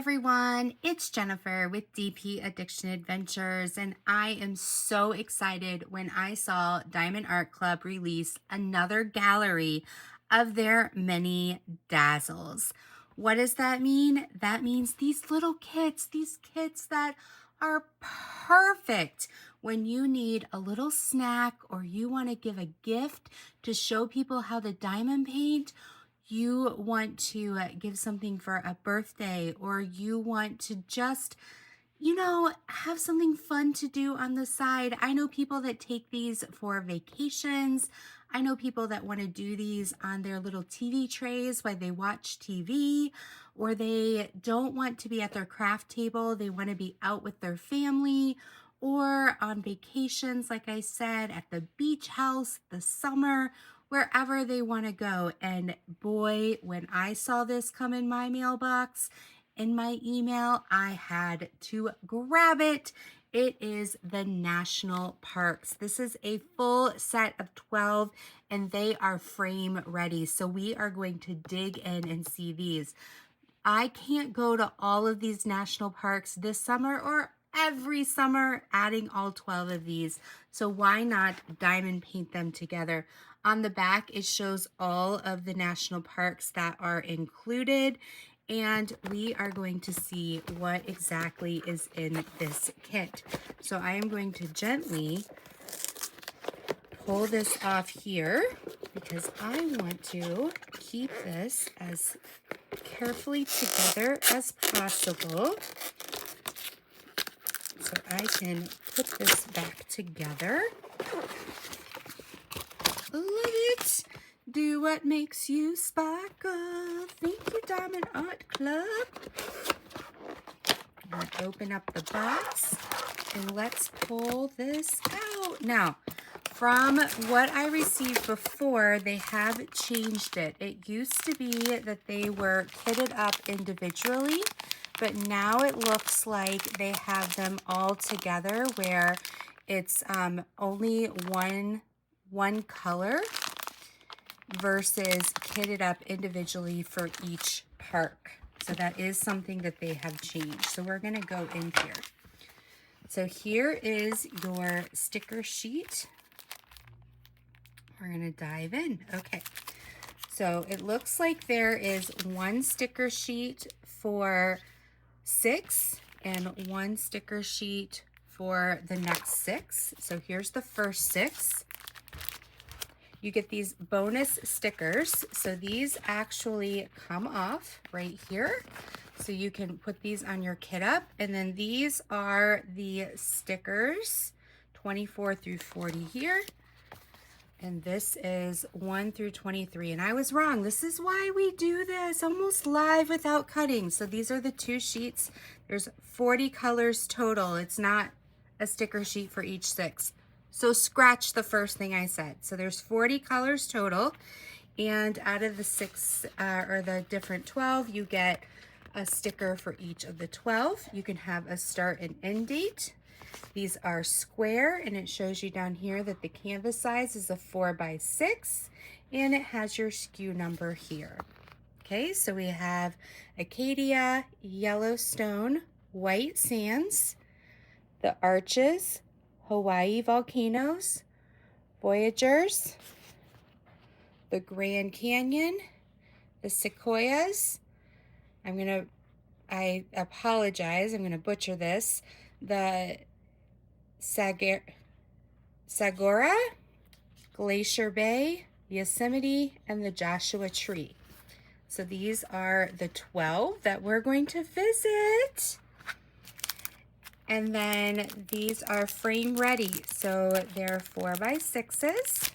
everyone, it's Jennifer with DP Addiction Adventures, and I am so excited when I saw Diamond Art Club release another gallery of their mini dazzles. What does that mean? That means these little kits, these kits that are perfect when you need a little snack or you want to give a gift to show people how to diamond paint. You want to give something for a birthday, or you want to just, have something fun to do on the side. I know people that take these for vacations. I know people that want to do these on their little TV trays while they watch TV, or they don't want to be at their craft table. They want to be out with their family or on vacations, like I said, at the beach house, the summer, wherever they want to go. And boy, when I saw this come in my mailbox, in my email, I had to grab it. It is the National Parks. This is a full set of 12 and they are frame ready. So we are going to dig in and see these. I can't go to all of these national parks this summer or every summer adding all 12 of these. So why not diamond paint them together? On the back, it shows all of the national parks that are included. And we are going to see what exactly is in this kit. So I am going to gently pull this off here because I want to keep this as carefully together as possible. So I can put this back together. Love it. Do what makes you sparkle. Thank you, Diamond Art Club. I'm going to open up the box and let's pull this out. Now, from what I received before, they have changed it. It used to be that they were kitted up individually, but now it looks like they have them all together where it's only one color versus kitted up individually for each park. So that is something that they have changed. So we're going to go in here. So here is your sticker sheet. We're going to dive in. Okay. So it looks like there is one sticker sheet for 6 and one sticker sheet for the next 6. So here's the first 6. You get these bonus stickers. So these actually come off right here. So you can put these on your kit up. And then these are the stickers, 24 through 40 here. And this is 1 through 23. And I was wrong. This is why we do this almost live without cutting. So these are the 2 sheets. There's 40 colors total. It's not a sticker sheet for each 6. So scratch the first thing I said. So there's 40 colors total. And out of the 6 or the different 12, you get a sticker for each of the 12. You can have a start and end date. These are square, and it shows you down here that the canvas size is a 4x6, and it has your SKU number here. Okay, so we have Acadia, Yellowstone, White Sands, the Arches, Hawaii Volcanoes, Voyagers, the Grand Canyon, the Sequoias. I apologize, I'm gonna butcher this. The Sagora, Glacier Bay, Yosemite, and the Joshua Tree. So these are the 12 that we're going to visit. And then these are frame ready. So they're 4x6s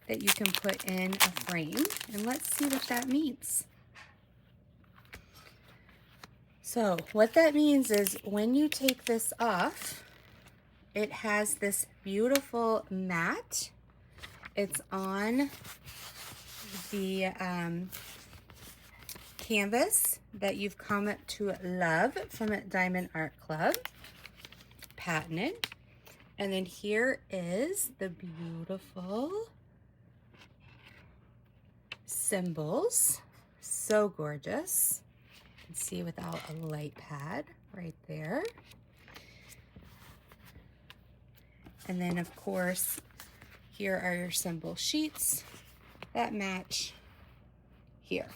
that you can put in a frame. And let's see what that means. So what that means is when you take this off, it has this beautiful mat. It's on the canvas that you've come to love from Diamond Art Club, patented. And then here is the beautiful symbols. So gorgeous. can see without a light pad right there. And then of course, here are your symbol sheets that match here.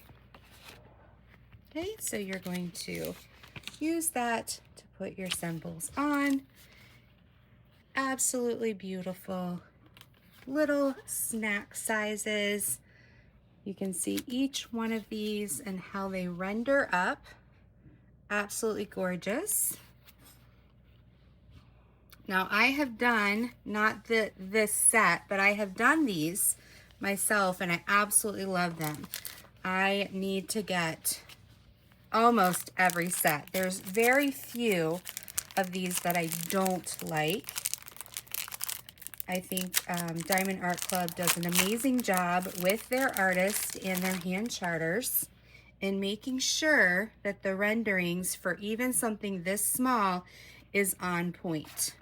Okay, so you're going to use that to put your symbols on. Absolutely beautiful little snack sizes. You can see each one of these and how they render up. Absolutely gorgeous. Now I have done, not this set, but I have done these myself and I absolutely love them. I need to get almost every set. There's very few of these that I don't like. I think Diamond Art Club does an amazing job with their artists and their hand charters in making sure that the renderings for even something this small is on point.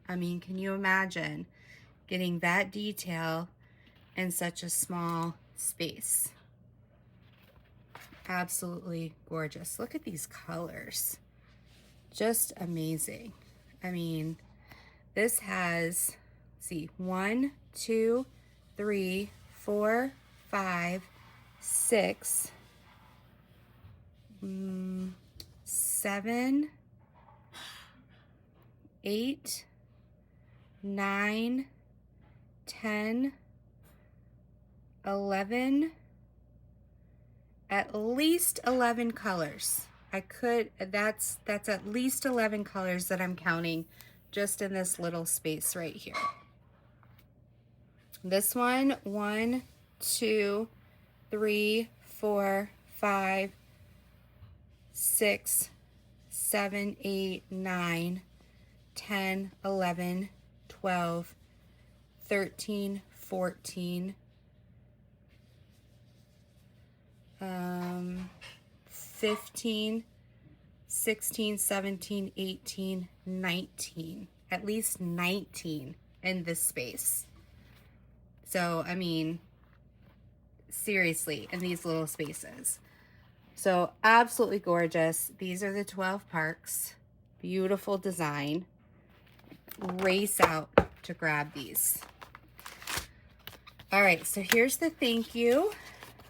I mean, can you imagine getting that detail in such a small space? Absolutely gorgeous. Look at these colors. Just amazing. I mean, this has, let's see, 1, 2, 3, 4, 5, 6, 7, 8, 9, 10, 11, at least 11 colors. That's at least 11 colors that I'm counting just in this little space right here. This one, 1, 2, 3, 4, 5, 6, 7, 8, 9, 10, 11, 12, 13, 14, 15, 16, 17, 18, 19. At least 19 in this space. So, I mean, seriously, in these little spaces. So, absolutely gorgeous. These are the 12 parks. Beautiful design. Race out to grab these. All right, so here's the thank you.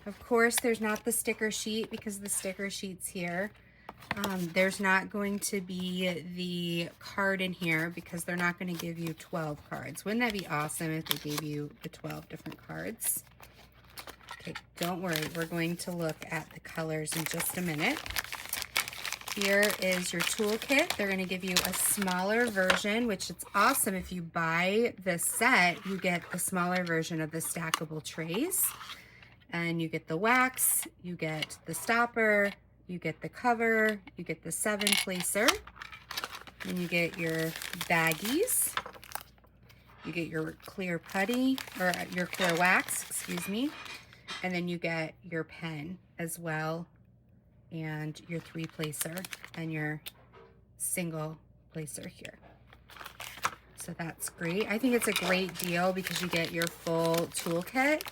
Of course, there's not the sticker sheet because the sticker sheet's here. There's not going to be the card in here because they're not going to give you 12 cards. Wouldn't that be awesome if they gave you the 12 different cards? Okay, don't worry. We're going to look at the colors in just a minute. Here is your toolkit. They're going to give you a smaller version, which it's awesome. If you buy this set, you get the smaller version of the stackable trays. And you get the wax, you get the stopper, you get the cover, you get the 7 placer, and you get your baggies, you get your clear putty, or your clear wax, excuse me, and then you get your pen as well, and your 3 placer, and your single placer here. So that's great. I think it's a great deal because you get your full toolkit.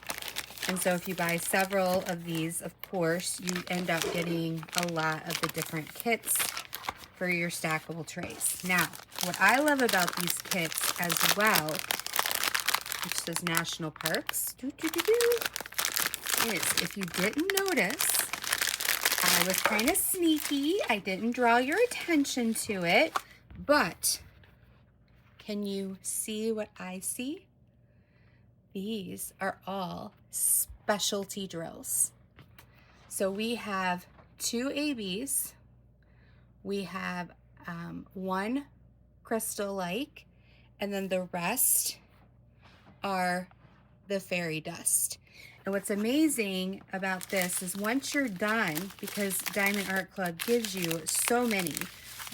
And so if you buy several of these, of course, you end up getting a lot of the different kits for your stackable trays. Now, what I love about these kits as well, which says National Parks, is if you didn't notice, I was kind of sneaky. I didn't draw your attention to it, but can you see what I see? These are all specialty drills. So we have 2 ABs, we have 1 crystal-like, and then the rest are the fairy dust. And what's amazing about this is once you're done, because Diamond Art Club gives you so many,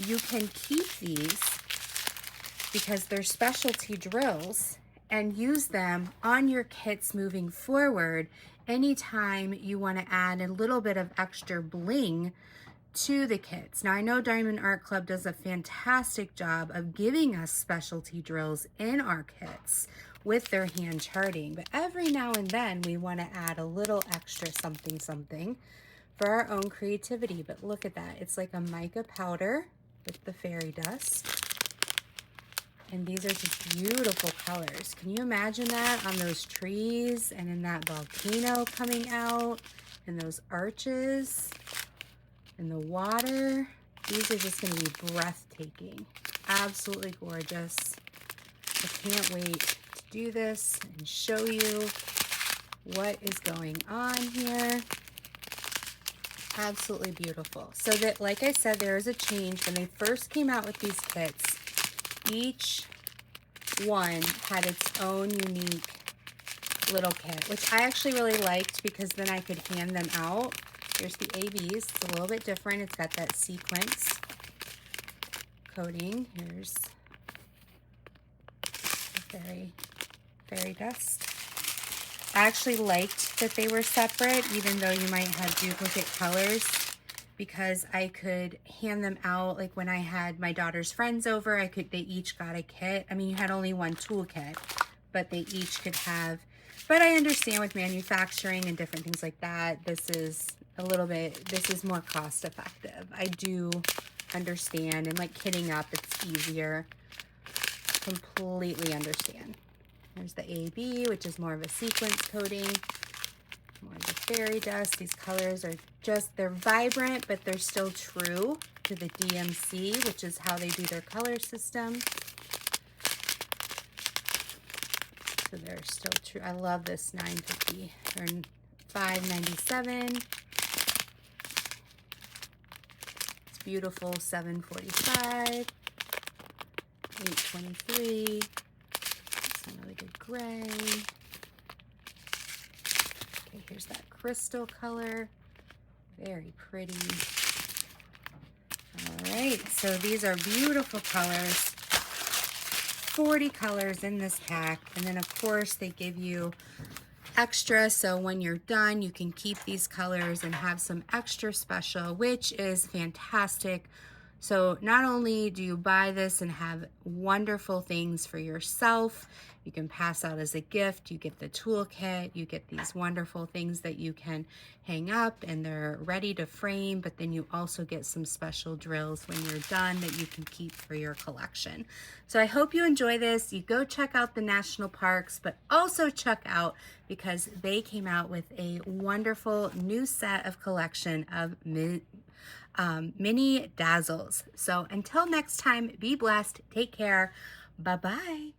you can keep these because they're specialty drills and use them on your kits moving forward anytime you want to add a little bit of extra bling to the kits. Now I know Diamond Art Club does a fantastic job of giving us specialty drills in our kits with their hand charting, but every now and then we want to add a little extra something for our own creativity. But look at that. It's like a mica powder with the fairy dust. And these are just beautiful colors. Can you imagine that on those trees and in that volcano coming out and those arches and the water? These are just going to be breathtaking. Absolutely gorgeous. I can't wait to do this and show you what is going on here. Absolutely beautiful. So that, like I said, there is a change. When they first came out with these kits, each one had its own unique little kit, which I actually really liked because then I could hand them out. Here's the ABs. It's a little bit different. It's got that sequence coating. Here's the fairy dust. I actually liked that they were separate, even though you might have duplicate colors, because I could hand them out. Like when I had my daughter's friends over, they each got a kit. I mean, you had only one toolkit, but they each could have. But I understand with manufacturing and different things like that, this is more cost effective. I do understand, and like kitting up, it's easier. Completely understand. There's the AB, which is more of a sequence coating. More of the fairy dust. These colors are they're vibrant, but they're still true to the DMC, which is how they do their color system. So they're still true. I love this $9.50 or $5.97. It's beautiful. $7.45. $8.23. Some really good gray. Okay, here's that crystal color. Very pretty. All right, so these are beautiful colors. 40 colors in this pack, and then of course they give you extra, so when you're done you can keep these colors and have some extra special, which is fantastic. So not only do you buy this and have wonderful things for yourself, you can pass out as a gift, you get the toolkit, you get these wonderful things that you can hang up and they're ready to frame, but then you also get some special drills when you're done that you can keep for your collection. So I hope you enjoy this. You go check out the national parks, but also check out, because they came out with a wonderful new set of collection of Mini Dazzles. So until next time, be blessed, take care, bye-bye.